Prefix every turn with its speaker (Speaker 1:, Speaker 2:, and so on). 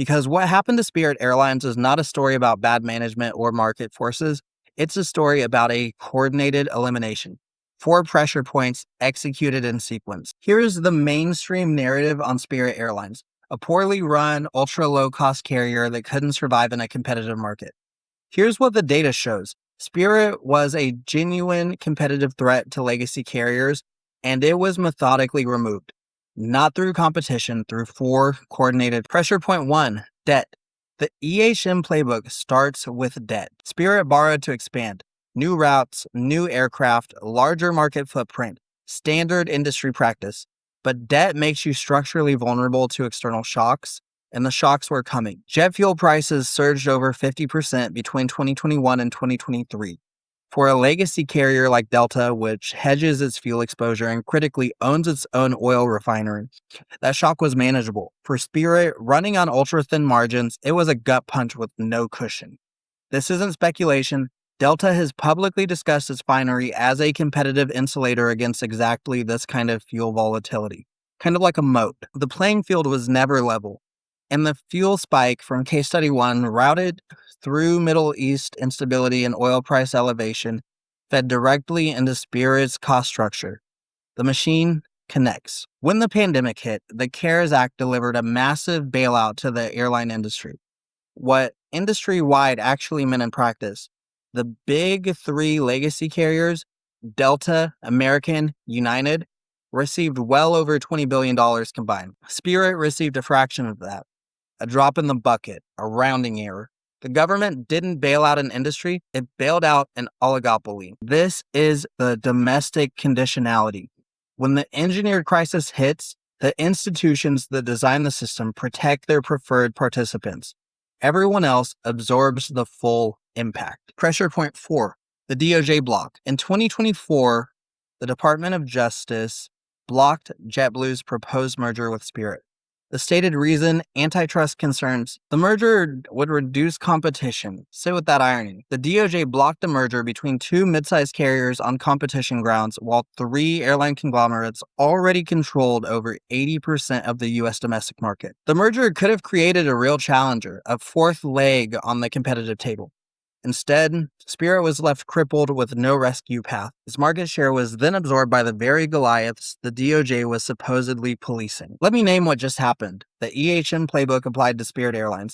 Speaker 1: Because what happened to Spirit Airlines is not a story about bad management or market forces. It's a story about a coordinated elimination. 4 pressure points executed in sequence. Here's the mainstream narrative on Spirit Airlines, a poorly run, ultra low-cost carrier that couldn't survive in a competitive market. Here's what the data shows. Spirit was a genuine competitive threat to legacy carriers, and it was methodically removed. Not through competition, through 4 coordinated. Pressure point 1, debt. The EHM playbook starts with debt. Spirit borrowed to expand. New routes, new aircraft, larger market footprint, standard industry practice. But debt makes you structurally vulnerable to external shocks, and the shocks were coming. Jet fuel prices surged over 50% between 2021 and 2023. For a legacy carrier like Delta, which hedges its fuel exposure and critically owns its own oil refinery, that shock was manageable. For Spirit, running on ultra-thin margins, it was a gut punch with no cushion. This isn't speculation. Delta has publicly discussed its refinery as a competitive insulator against exactly this kind of fuel volatility, kind of like a moat. The playing field was never level, and the fuel spike from case study 1 routed through Middle East instability and oil price elevation fed directly into Spirit's cost structure. The machine connects. When the pandemic hit, the CARES Act delivered a massive bailout to the airline industry. What industry-wide actually meant in practice, the big 3 legacy carriers, Delta, American, United, received well over $20 billion combined. Spirit received a fraction of that, a drop in the bucket, a rounding error. The government didn't bail out an industry, it bailed out an oligopoly. This is the domestic conditionality. When the engineered crisis hits, the institutions that design the system protect their preferred participants. Everyone else absorbs the full impact. Pressure point 4, the DOJ block. In 2024, the Department of Justice blocked JetBlue's proposed merger with Spirit. The stated reason, antitrust concerns. The merger would reduce competition. Sit with that irony. The DOJ blocked the merger between 2 mid-sized carriers on competition grounds, while 3 airline conglomerates already controlled over 80% of the U.S. domestic market. The merger could have created a real challenger, a 4th leg on the competitive table. Instead, Spirit was left crippled with no rescue path. Its market share was then absorbed by the very Goliaths the DOJ was supposedly policing. Let me name what just happened. The EHM playbook applied to Spirit Airlines.